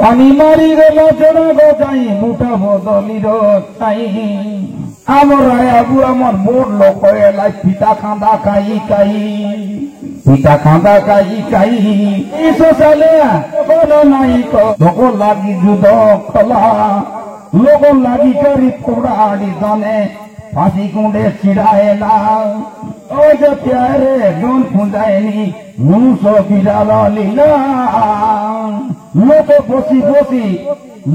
পানি মারি গেলা জোড়া গজাই মুঠা বদলির চাই আমার আবু আমার মোর লোক এলাই পিতা খাঁদা কাই কাই পিতা খাঁদা কাই কাই এসো সালে কোনো নাই লোক লাগি যুদ্ধ খোলা লোক লাগি করি পোড়াড়ি জানে ফাঁসি কুঁড়ে চিড়াইলা ও যে প্যারে ডোন খুঁজায়নি মনুষ্য বিড়াল লীলা লোক বসি বসি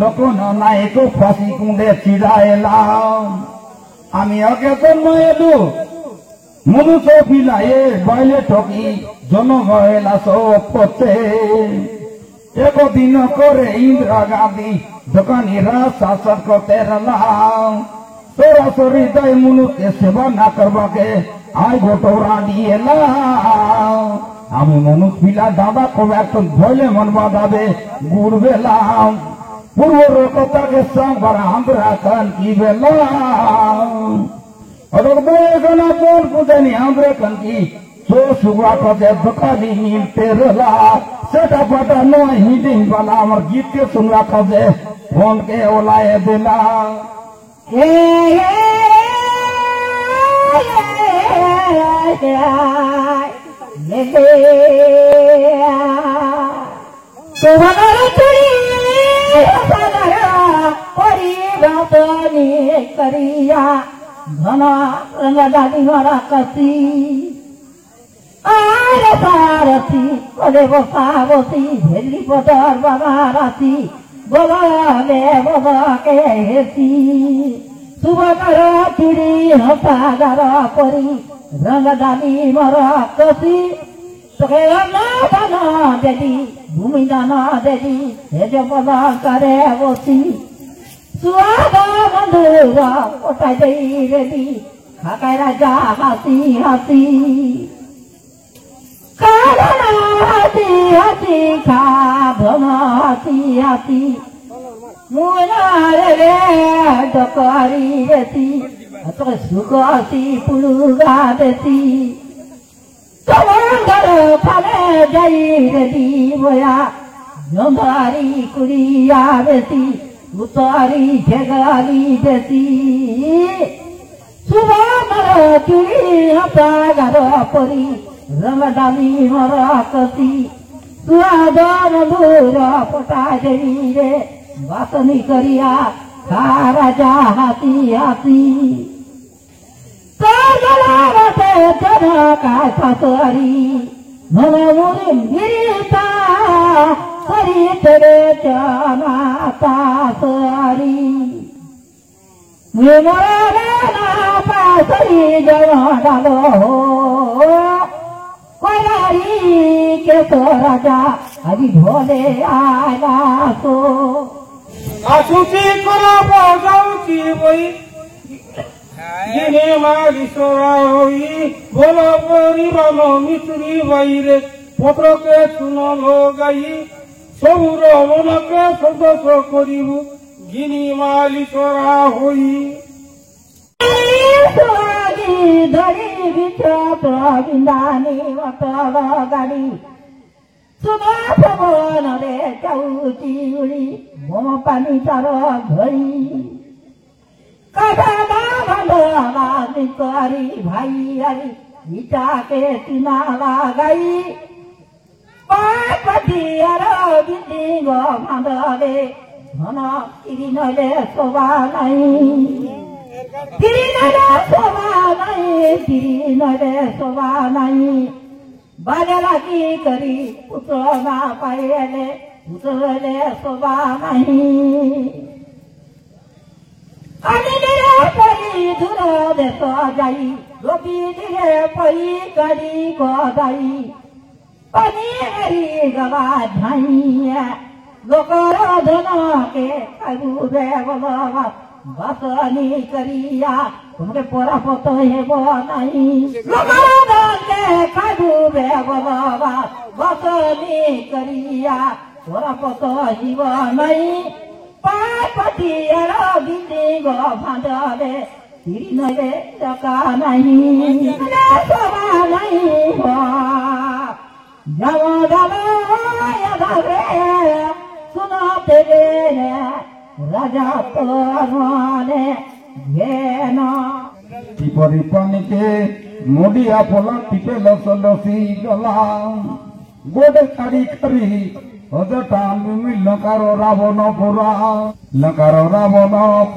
লোক নাই তো ফাঁসি কুঁড়ে চিড়াইলাম আমি আগে জন্ম এলু মনুষ্য বিলায়ে বাইলে ঠকি জনগণা সব করতে একদিন করে ইন্দিরা গান্ধী দোকানিরা শাসন করতে রলাম সরাসরি তাই মনুষ্য সেবা না করবাকে আয় গোটরা দিয়ে আমি মনুষ পিলা দাদা কবে এখন ধরলে মন বাঁধাবে ঘুরবেলাম পূর্বর কথাকে সাংবার আমরা কান কি বেলাম কোন পুজেনি আমরা কান কি সুগা কথা দোকানি মিলতে রলা সেটা পাটা নয় হিডিং বালা আমার গীতকে শুনরা খোঁজে ফোনকে ওলায় দিলাম करिया घना रंग दादी मारा कसी आरे सारसी ओले बसावसी भेली पटर बाबा रासी बोला ले बोला के हेसी सुबह करा चिड़ी हंसा जरा परी रंग दादी मारा कसी सके ना दाना देदी भूमि दाना देदी हे जो बोला करे वसी सुहागा बंधुरा कोटा जई रेडी खाका राजा हासी हासी काना हासी हासी खा भमा हासी हासी मुना रे डकारी रेती तो सुगासी पुलुगा देती तमंगर फले जई रेडी बोया जंभारी कुड़िया बेती उतारी झगाली देती सुबह मरा चुरी हता गरा परी रंग डाली मरा कसी सुहागन दूरा पटा जई रे वासनी करिया खा राजा हाथी हाथी रते जना का फसरी मनमुरी गिरता करी तेरे जाना तासरी मेरा पासरी जवा डालो कोलारी के तो राजा अभी भोले आला सो आसुची करा बजाउची वही जिने मारी सोरा होई बोला परी बानो मिसरी वहीरे पत्र के सुनो लो गई सबुर মনকে সদস্য করিব গিনি মালি সরা হই সোহাগী ধরি বিচত বিন্দানি অটল গাড়ি সুবাস বনরে চাউচি উড়ি মম পানি তার ঘড়ি কাদা ভালো করি ভাই আরি ইটাকে চিনা লাগাই পাটিয়ারা বিল্ডিং বাঁধবে ঘন কিরি নইলে শোভা নাই কিরি নইলে শোভা নাই কিরি নইলে শোভা নাই বাজারা কি করি পুত্র না পাইলে পুত্রলে শোভা নাই আমি দিলে পরি দূর দেশ যাই রবি দিলে পরি করি গদাই पानी गवा धाइया लोकर धन के काबू रे बोलवा बसनी करिया तुमके परापत हेब नाही लोकर धन के काबू रे बोलवा बसनी करिया परापत हिब नाही पापतियार बिल्डिंग बांधले तिरी नरे टका नाही सभा नाही जावा जावा सुनो तेरे राजा तो माने घेना टिपरी पानी के मोडिया पोला टिपे लसी गला गोडे काड़ी करी हजटा लंकारो रावण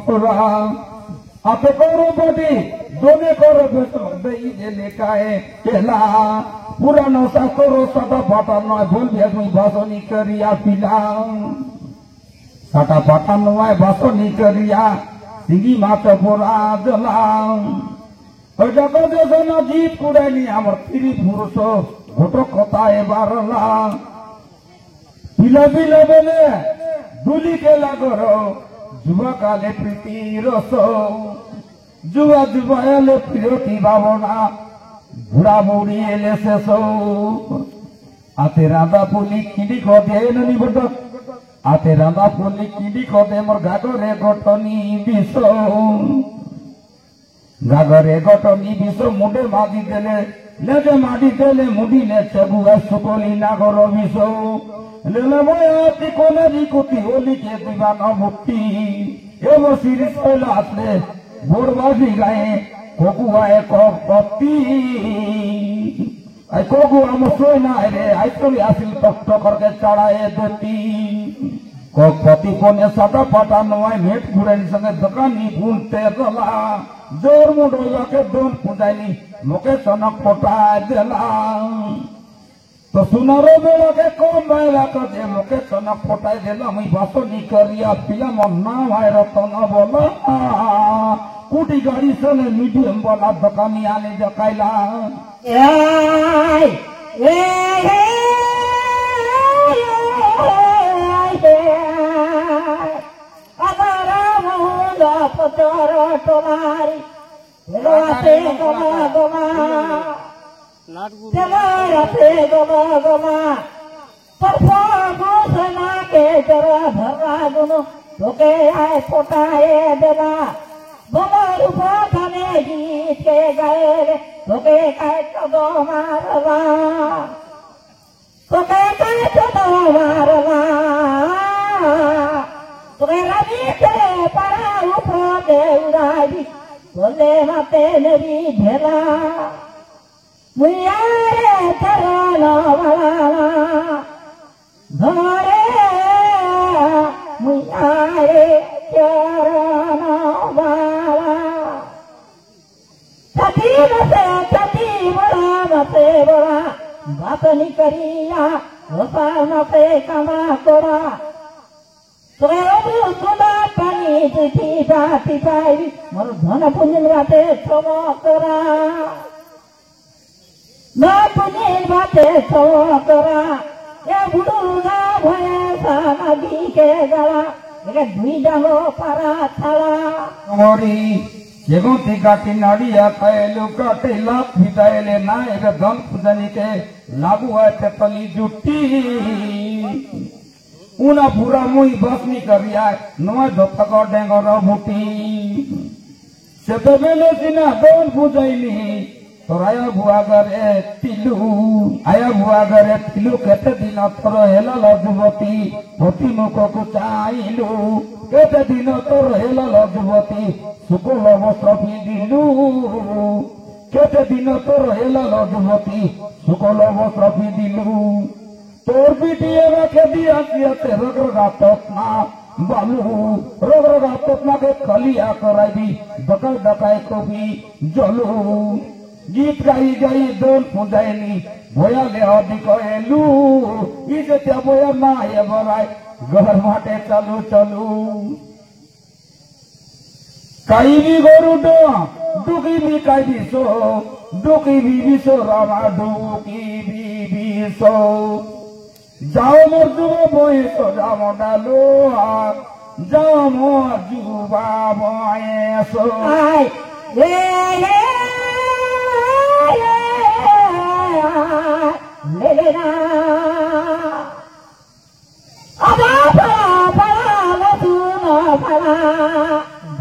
पुरा आते करो बड़ी दोने करो लेकाए केला पुरानो शास्त्रो सटा फाटा नय भूल भेसमी भाषणी करिया पिला सटा फाटा नय भाषणी करिया सिंगी माछ पोरा जला जीत कुड़ाई आमर तिरी पुरुष घोटो कथा एबारला पिला पिला बेले दुली के लागो जुवा काले प्रीति रस जुवा जुवाले प्रियति भावना बुढ़ा बुढ़ी एले शेष आते राधा पुली किडी कदे ननी बट आते राधा पुली किडी कदे मोर गागरे गठनी विष गागरे गठनी विष मुंडे मादी देले लेजे मादी देले मुडी ने चबुआ सुकोली नागर विष लेले मयाती कोनरी कुती होली के दीवाना मुक्ति एवं सिरिस लासले बोरबाजी गाए कोकुआए कोपती आई कोकुआ मसोय ना रे आई तो आसिल टक करके चढ़ाए देती कोपती कोने सदा पता नय मेट गुरानी संगे दुकानी भूलते गला जोर मुंडोला के दोन पुजाइनी मोके सनक पोटा देला तो सुनारो बेला के कौन बायला को दे मोके सनक पोटा देला मुई भाषणी करिया पिला मन ना भाई रतन बोला कुटी गाड़ी से मीडियम वाला दुकानी आने जकाइला पोटाए देला रूपा खाने गीत के गए धोके काय चदो मारला धोके काय चदो मारला धोके रवि के परा उपो दे उड़ाई बोले माते नरी झेला मुयारे चरण वाला धोरे मुयारे चरण वाला छती बड़ा बात नहीं करिया से कमा कोड़ा सुना पानी चिठी बाती पाई मोर धन पुंजन बाते क्षमा करा न पुंजन बाते क्षमा करा ये बुढ़ा भया सागी के गला दुई डालो पारा छाड़ा जेगोती काटी नाड़िया खाएलु काटे लाख भिटाएले ना एक धन पूजनी के लागू है तली जुटी उना पूरा मुई बसनी करिया नवा धोतक डेंगर बुटी से तो बेले सिना दोन पूजाइली तो आया भुआ घरे तिलु केते दिन थर हेला लजुवती होती मुख को चाइलु केते दिन तोर हेला लजुवती सुकुल वस्त्र पिंदिलु केते दिन तोर हेला लजुवती सुकुल वस्त्र पिंदिलु तोर पिटिए रखे दिया से रगरगातना बालू रगरगातना के खलिया कराई दकाई दकाई को भी जलू गीत गाई गाई दोन पुजाइनी भोया ले अधिक एलू इसे त्या भोया ना ये बराई घर माटे चलू चलू काई भी गोरु डो दुखी भी काई भी सो रामा दुखी भी सो जाओ मोर जुबो बोए सो जाओ डालो जाओ मोर जुबा बोए सो लेना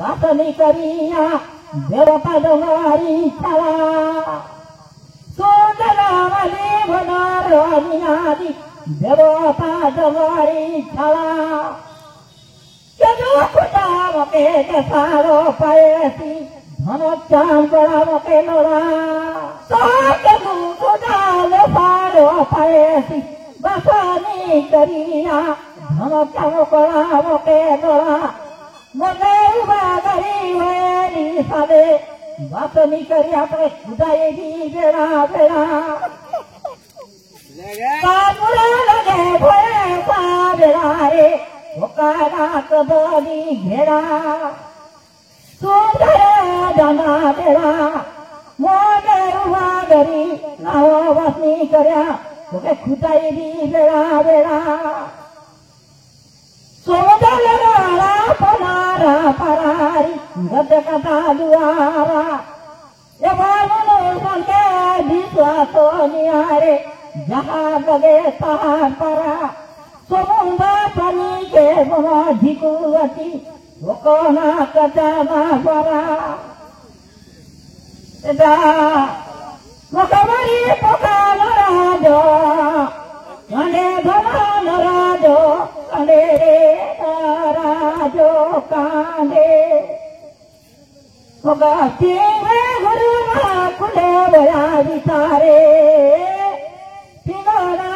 बात नहीं करिया देवता डोंगारी छाला सोंदला वाली बनारनियादी देवता डोंगारी छाला খুঁটামকে কেসার পায়েছি ধন চাঁদড়ামকে নোরা তাকে খুঁটাল সার পায়েছি বাসানি করিয়া ধন চাঁদড়ামকে নোরা মনে বাগারি হয়ে সালে বাসনি করিয়া তোকে খুঁটাই দি বেড়া বেড়া কাপুরে লাগে ভয়ে বেড়া রে ওকারাত বলি ঘেরা সুন্দরে জানা বেড়া মনের বাগরি নাও বাসনি করিয়া তোকে খুঁটাই দি বেড়া বেড়া সমুদ্রের পনারা পারারি গদ কাটা দুয়ারা এবার মনুষ্যকে বিশ্বাস নিয়ারে যাহা লগে তাহার পারা সমুদ্র পানিকে বনা ঝিকুয়াতি ওকনা কাটা না পারা এটা মকাবারি পকাল রাজ কাঁদে ধন রাজ কাঁদে রে রাজ কাঁদে মগা সিংহে গুরু না কুলে বয়া বিচারে সিংহরা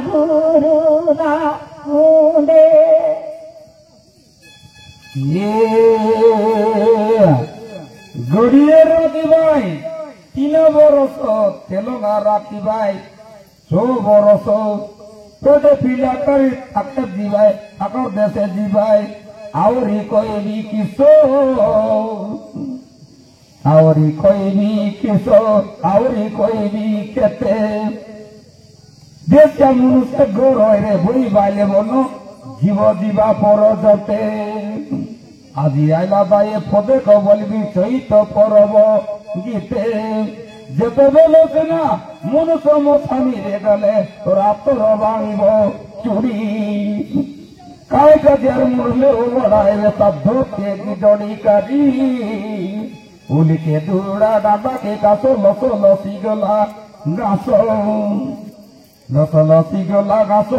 গুরু না কুলে গড়িয়ে রাখিবাই 3 বরস তেলঙ্গা রাখিবাই 6 বরস তোদের পিলা করে থাকতে দিবাই থাকার দেশে দিবাই আউরি কইবি কিশোর আউরি কইবি কিশোর আউরি কইবি কেতে দেশা মনুষ্য গৌরয় রে বই বাইলে বনো জীব দিবা পর যতে আজি আইলা দায়ে পদে বলবি চৈত পরব গীতে যেতেবেলে না মনুষ্য মশানি রে গেলে তোরা তোর ভাঙিব চুরি কায় কাজের মরলে ও বড়ায় তার ধোকে গিডনি কারি উলিকে দুড়া ডাঁদাকে কাছো লস লসি গলা গাছ লস লসি গলা গাছ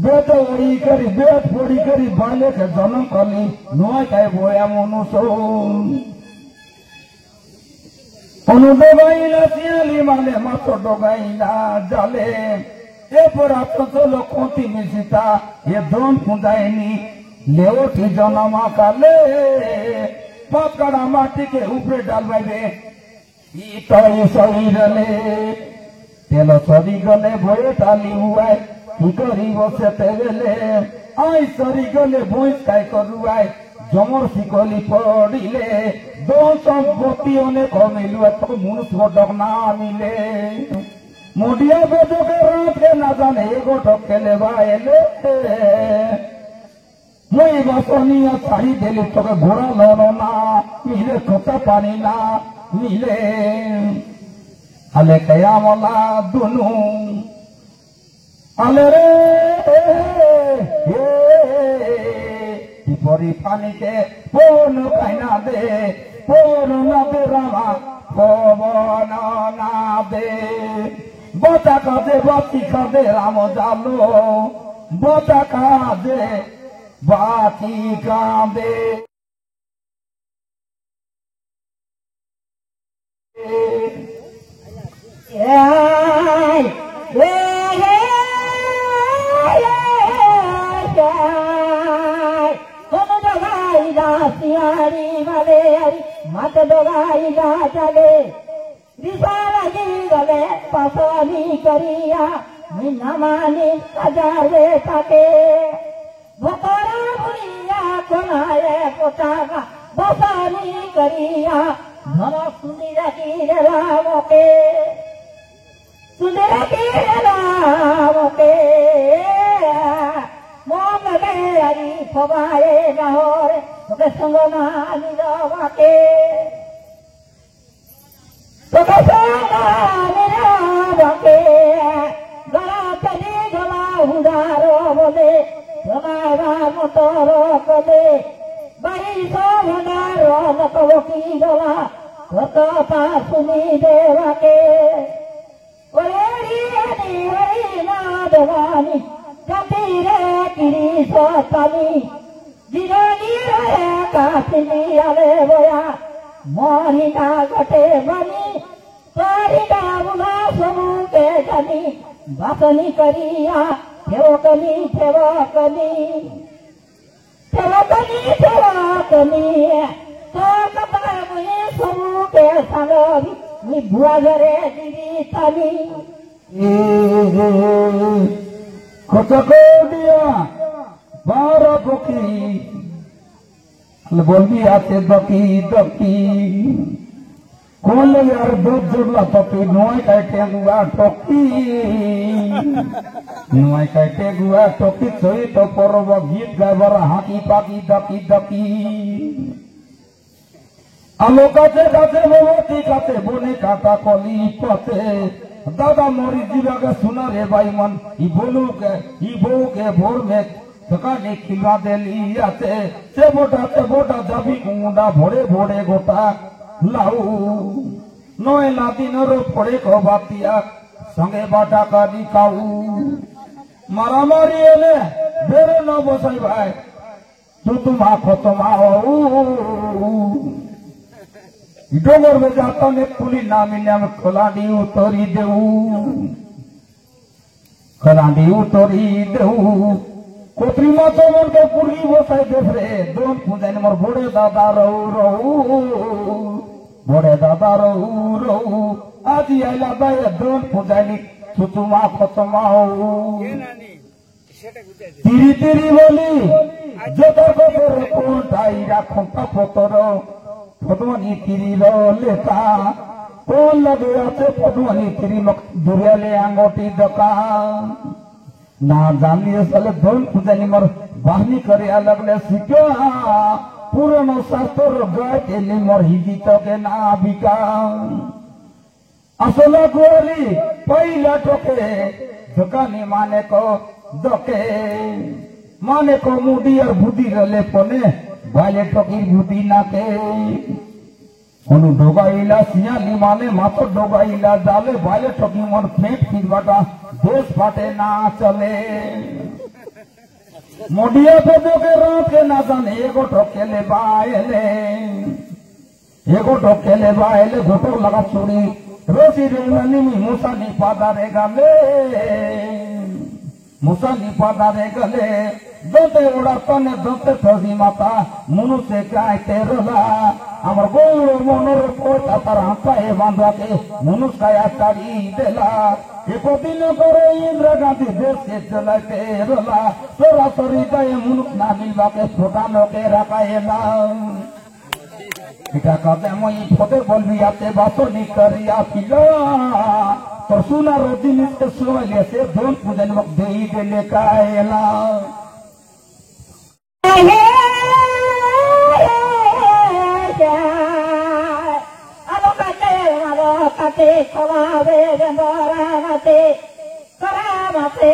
বেদ ওড়ি করি বেদ পড়ি করি বালে के जन्म कली নয় কায় বয়া মনুষ্য অনুদেবাইলা শিয়ালি মানে মাত্র ডগাইলা জালে এরপর আপনার চলো কতি মিশিতা এ দম খুঁজায়নি লেওটি জনমা কালে পাকড়া মাটিকে উপরে ডালবাইবে ইটাই শরীরলে তেল সরি গলে ভয়ে টালি হুয়ায় কি করি বসেতে গেলে আই সরি গলে বইস কাই করুয়ায় জমর শিকলি পড়িলে দোষ সম্পত্তি অনেক কমিলু এত মনুষ্য ডক না মিলে মুডিয়া বেদকে রাতকে না জানে গোটক কেলে বাইলে মই বাসনিয়া ছাড়ি দিলি তোকে ঘোরা লড়ো না মিলে খোতা পানি না মিলে আলে কেয়ামলা দুনু আলে রে পরি পানিকে পন খাইনা দে পন না দে রামা পবন না দে বতা কাঁদে বাতি কাঁদে রাম জালো বতা কাঁদে বাতি কাঁদে मत डोगाई जा चले विशाली गले पसोनी करिया न मानी सजाले सके भोकरा बुढ़िया कोनाए पोटाका बसानी करिया धन सुंदर की रामो के सुंदर की रामो के मोम गरी फवाए नहोरे তোকে সঙ্গ না নিরবাকে তোকে সঙ্গ নিরবাকে গলা চলি গলা হুদার বলে তোমার মতর কলে বাড়ি সভার লোকবকি গলা কত তা শুনি দেবাকে না দেবানি জাতিরে কিরি সতানি जीवनी रहे काफिली अले बोया मोरी ना गटे बनी तोरी ना बुला समू के जनी बातनी करिया ठेवकनी ठेवकनी ठेवकनी ठेवकनी तो कथा मुझे समू के संग मी बुआ घरे दीदी तनी दिया बारह पकी बोली आते दकी दकी कौन लगे यार दो जुड़ला पकी नुआई काटे गुआ टोकी नुआई काटे गुआ टोकी सोई तो परब गीत गाबर हाकी पाकी दकी दकी आलो काचे काचे मोती काचे बोने काटा कली पते दादा मोरी जीवा के सुना रे भाई मन ई बोलू के भोर में सकाने खिलवा दे लियाते से बोटा दबी कुंडा भोरे भोरे गोटा लाऊ नोए लाती नरो पड़े को बातिया संगे बाटा का दिखाऊ मारा मारी एले बेरे न बसाई भाई तुम आखो तुम आओ डोंगर में जाता ने पुली ना मिले में खलाडी उतरी देऊ कोतरी मातो मन के पुरी वो साई देख रे दोन पूजन मोर बोड़े दादा रहू आदि आइला दाय दोन पूजनी तुतुमा खतमा हो तिरी बोली जतर को तेरे कोन ढाई राखो पतर फटवनी तिरी लेता कौन लगे आते फटवनी तिरी दुरियाले आंगोटी दका ना जानिए साले दोन पूजनी मर बाहनी करे अलग ले सिक्यो पुरानो शास्त्र गाय के लिए मर हिजी तो के ना बिका असला गोरी पहिला टोके दुकानी माने को दोके माने को मुडी और बुद्धि रले पने भाले टोकी बुद्धि ना के उनु डोगाइला सियाली माने मातो डोगाइला डाले भाले टोकी मोर फेंक फिर बाटा देश फाटे ना चले मोडिया पे दो के रात के ना जाने एगो ठोकेले बायले घोटो लगा चोरी रोसी रेनी में मुसा नी पादा रे गले दोते उड़ाता ने दोते थोड़ी माता मुनु से काय तेरला अमर गोल मोनर कोटा तरह ए बांधा के मुनु काया ताड़ी देला एको दिन करे इंद्र गांधी देश के चला तेरला सोरा सोरी गए मुनु ना मिलवा के छोटा नो के रखाएला इका कहते मैं फोटे बोल भी आते बातों नहीं करिया पिला तो सुना रोजी निस्के सोले से दोन पूजन वक्त दे ही लेकर आएला Kate kalawe bendarate karamate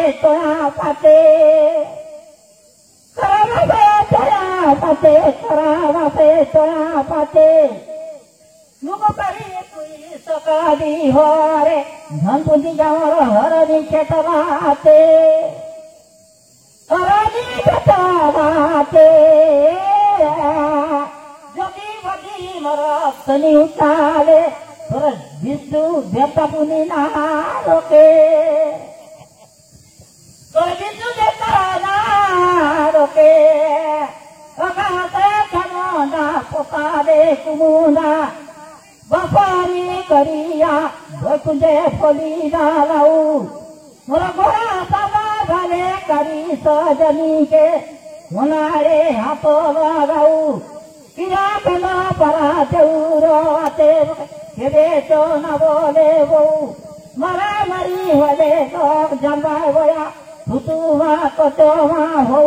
toya pate Lugo kari kui sakadi hore dhan pundi jamar harani ketamate Jodi vadi marak sani utale Bisu deta puni na roke bisu deta na roke Akate kamona pokade kumuna Bapari kariya Bakunde poli na lau Mora gora sama bhale kari sajani ke Monare hato lau Kira pena para jauro ate Kede to na bole wo mara mari hole to jamba goya tutuwa kotoma ho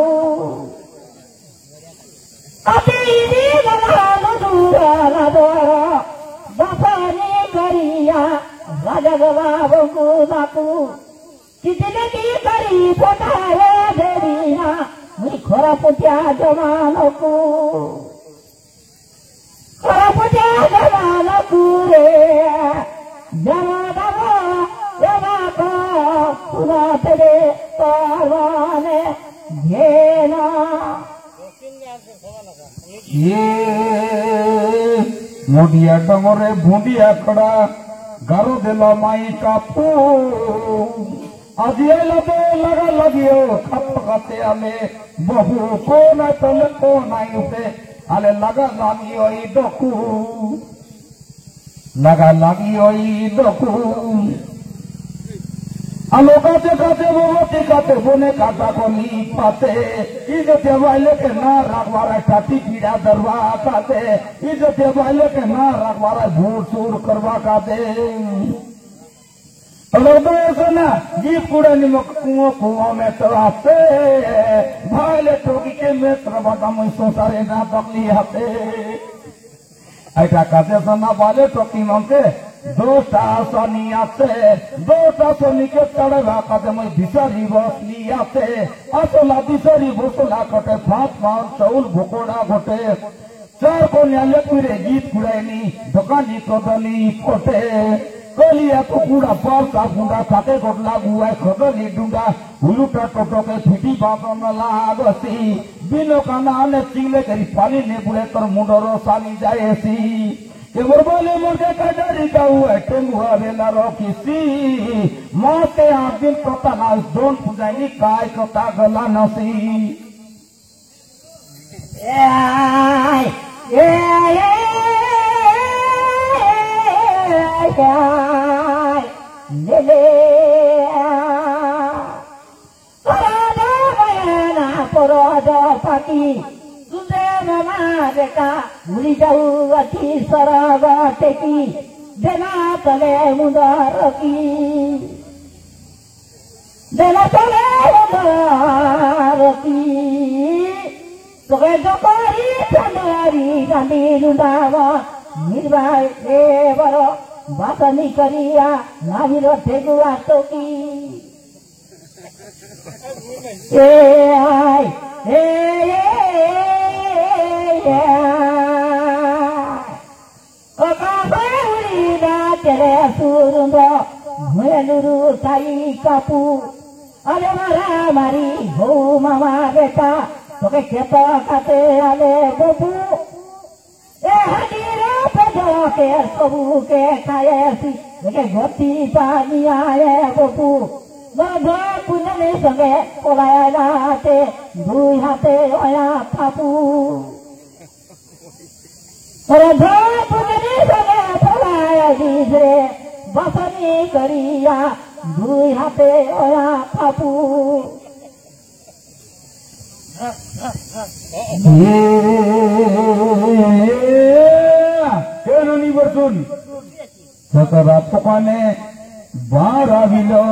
Ati di gala dura la dora bapani kariya raja gala bongu naku kitne ki kari potare derina mui khora putya jamanoku Karapuja jamana kure jamana jamaka kuna tere parwane dhena মুডিয়া ডঙরে ভুঁডিয়া কড়া গারো দিল মাই কাপু আজি এলাতে লাগা লাগিও খাপ খাতে আলে বহু কো নাই তলে কো নাই উঠে আলে লাগা লাগি ওই ডকু লাগা লাগি ওই ডকু আলো কাছে কাছে ববতি কাছে বনে কাটা কলি পাতে ইজতে বাইলে के ना रखवारा टाटी पीड़ा दरवा काते इजते বাইলে के ना रखवारा झूठ सूर करवा काते लोगो ऐसा ना जीप कूड़ा निमक कुआं में तरासे भाईले टोकी के में तरवाटा में सोसारे ना तकली हाथे ऐसा काते सना वाले टोकी मंके दोटा सोनी के तड़े भाकाते मैं भिसारी बसली आते असला भिसारी बसला कटे फाँस चौल भोकोड़ा घोटे चार को न्याले कुरे गीत कुड़ाईनी दुकानी कदली कोटे कलिया तो कूड़ा पासा गुंडा खाते गोटला गुआ खदली डूंगा हुलुटा टोटो के फिटी बातों में लागसी बिनो का नाने चिंगले करी पानी ने बुले कर मुंडरो साली जाएसी एवर बोले मुझे कजरी का हुआ टेंगुआ बेला रोकीसी मौते आठ दिन कता नाच दोन पुजाइनी काय कता गला नसी भूली जाऊ अति सरागा टेकी देना तले मुदार की देना तले मुदार की तो दोपहरी चंदारी गांधी लुंडावा निर्वाय देवरो बातनी करिया नाविरो ठेगुआ तो की आई सुरुंदो मुलुरु साई कापू अरे मारा मारी हो मामा बेटा तो के खेत खाते आले बबू ए हडीरे पेजो के सबू के खाए सी के गोती पानी आए बबू बाबा पुनने संगे कोलाते दुई हाथे ओया थापू अरे पुनने संगे कोलाया दिसरे बसनी करिया दुई हाथे ओया थापू केनी बसुन सतरा पकाने बारा बिलो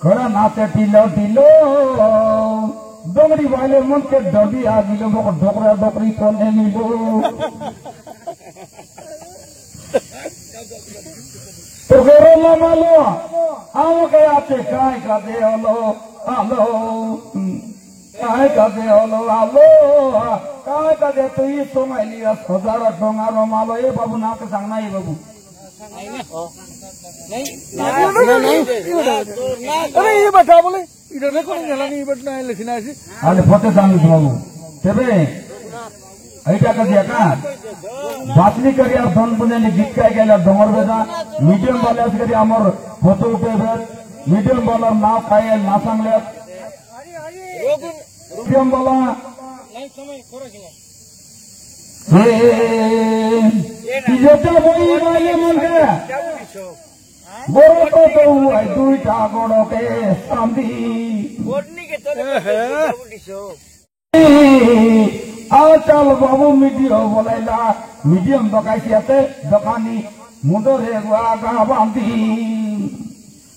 कड़ा नाते टिलो टिलो डोंगरी वाले मन के डबी आ गिलो मको ढोकरा डोकरी तो ने मिलो तो गोरो ला मालो आओ के आते काय का दे हलो हलो काय का दे हलो हलो काय का दे तो ये सोमाइलिया सजारा डोंगारो मालो ए बाबू ना के सांगना ए बाबू अरे ये बता बोले इधर देखो नहीं चला नहीं बटना है लिखना है अरे फते सांग बाबू तेरे ऐटा कर दिया का बातनी करिया धन बुने ने गीत का गेला डोंगर बेदा मीडियम वाला से करी हमर फोटो उठे मीडियम वाला नाव खाए ना सांगले मीडियम वाला लाइन समय खरो छिला इजता बोई वाले मन के बोरो तो हुआ दुई ठाकोरो के सांदी बोटनी के तो आओ चल बाबू मीडियम बोलेला मीडियम दकाई आते दकानी मुंडरे गुआ बांधी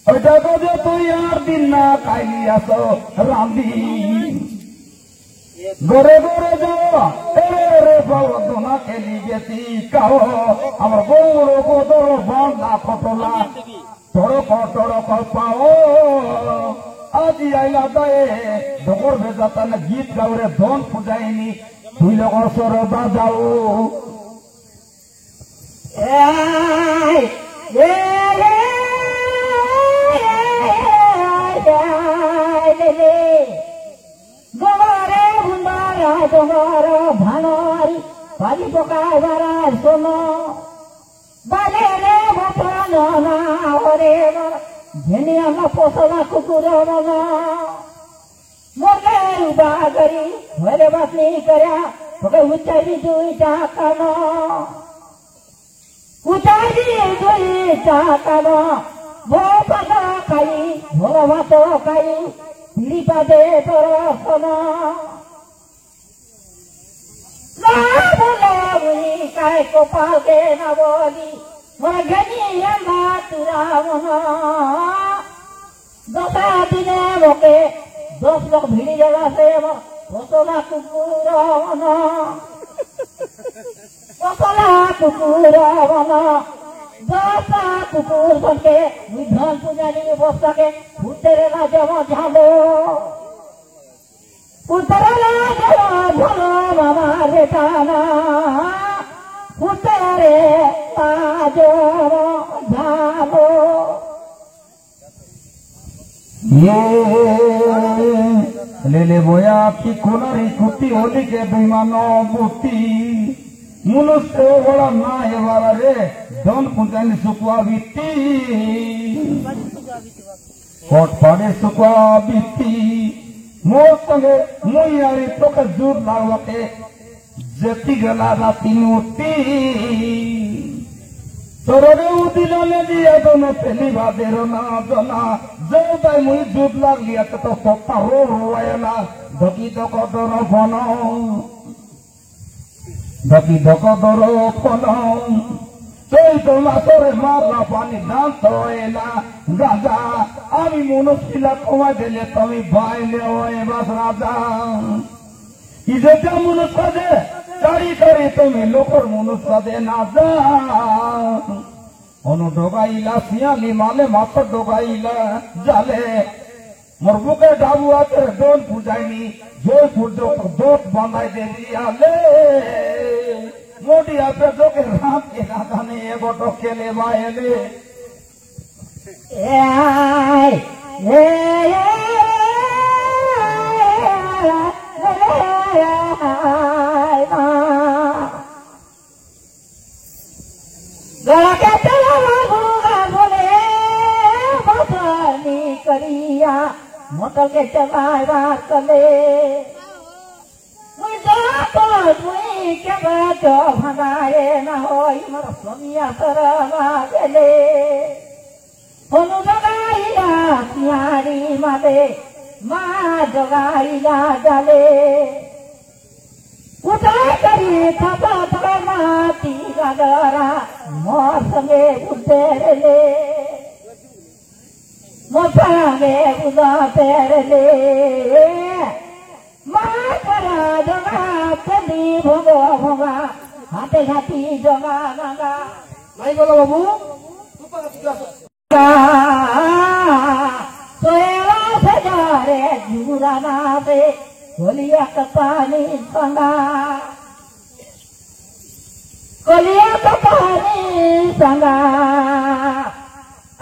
ऐसा को जो तू यार दिन ना खाई आसो रांधी गोरे गोरे जाओ रे बाबू दोना खेली गेती कहो हमर गोरो को तो बांधा खटोला तोड़ो को पाओ आज आइला दे ढोकर भेजाता न गीत गाउरे धन पुजाइनी तुई लोग स्वर बाजाओ তোমার ভানোয়ারি বাড়ি পোকায় বেড়ার শোনো বালে রে বপন না ওরে ভেনি আমরা পোষলা কুকুর মনা মোগের বাগরি হলে বাসনি করা তোকে উচ্চারি দুইটা কানো উচ্চারি দুইটা কানো ভো পাতা খাই ভোলা ভাত খাই পিড়ি পাদে তোর শোনো না বলে বুঝি কায় কপালকে না বলি মোরা ঘেনি আমরা তুরা মনা দশা দিনে মোকে 10 লোক ভিড়ি জগাছে পশলা কুকুর মনা পশলা কুকুর মনা দশা কুকুর বলকে ধন পূজারি বস্তাকে ভূতের রাজা ঝালো উত্তর ঝালো মামা রে টানা ভূতেরে রাজ ঝালো লেলে বয়া কি কোনারি কুতি হোলি के बेईमानो बुती मनुष्य बड़ा ना एवारा रे धन पुंजानी सुकुआ बीती कोट पाड़े सुकुआ बीती मोर संगे मुयारी तो का जोर लागवते जति गला राती नोती तोरे उदिलाने दिया दोनों पहली बादेरो ना दोना जब मुई दूध लाग लिया तो सोता रो रोयला धकी धको दरो फोनो धकी धको दरो फोनो तोई तो मातोरे मारला पानी दान तोएला राजा आमी मुनुशिला कमा देले तमी बाइले ओए बस राजा इजे क्या मुनुष्य दे चारी करे তুমি লোকর মনুষ্য দে না যা অনু ডোগাইলা শিয়ালি মালে মাথা ডোগাইলা জালে মোর বুকে ডাবু আছে দোল পূজাইনি জয় পূজো দোট বাঁধাই দেবি আলে মোটি আছে তোকে রাত কে গানে এগোটো খেলে বাইলে गला के चला भूगा बोले बसनी करिया मोटर के चलाए बात कले मुई तो मुई के बातो भगाए ना होई मर सोनिया सरवा गेले होनु जगाईला सियारी मादे मा जगाईला जाले उठाई करी थपा थपा माती गागरा मोर संगे उतेरले मोर संगे उतेरले मार करा जगा चली भोगो भोगा हाथे हाथी जगा गंगा नहीं बोलो बाबू सोएला सजारे जुरा नाते कोलिया कपानी संगा कोलिया कपानी संगा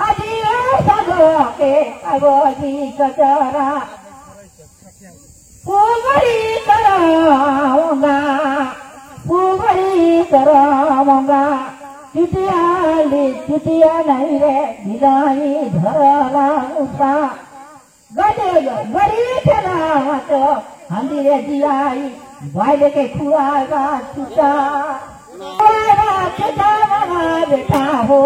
अजीरा सगो के अगोजी कचरा पुगड़ी कराऊंगा चुटिया नहीं रे भिलाई धरला उसा गजे गरी चला तो हंदी रे जियाई बाइले के खुआगा चुटा बेटा हो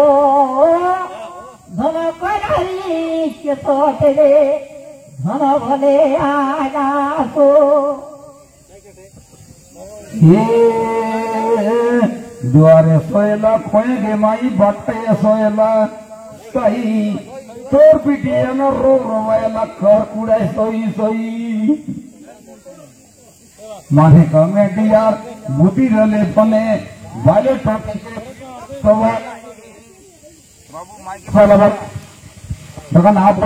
धन कोई के सोच रे धन भले आगा सो दुआरे सोएला खोएगे माई बट्टे सोएला सही तोर पिटिए न रो रोवेला कर कुड़े सोई सोई माने कमे दियार बुद्धि रले बने वाले टॉपिक तो बाबू माइक पर लगा आप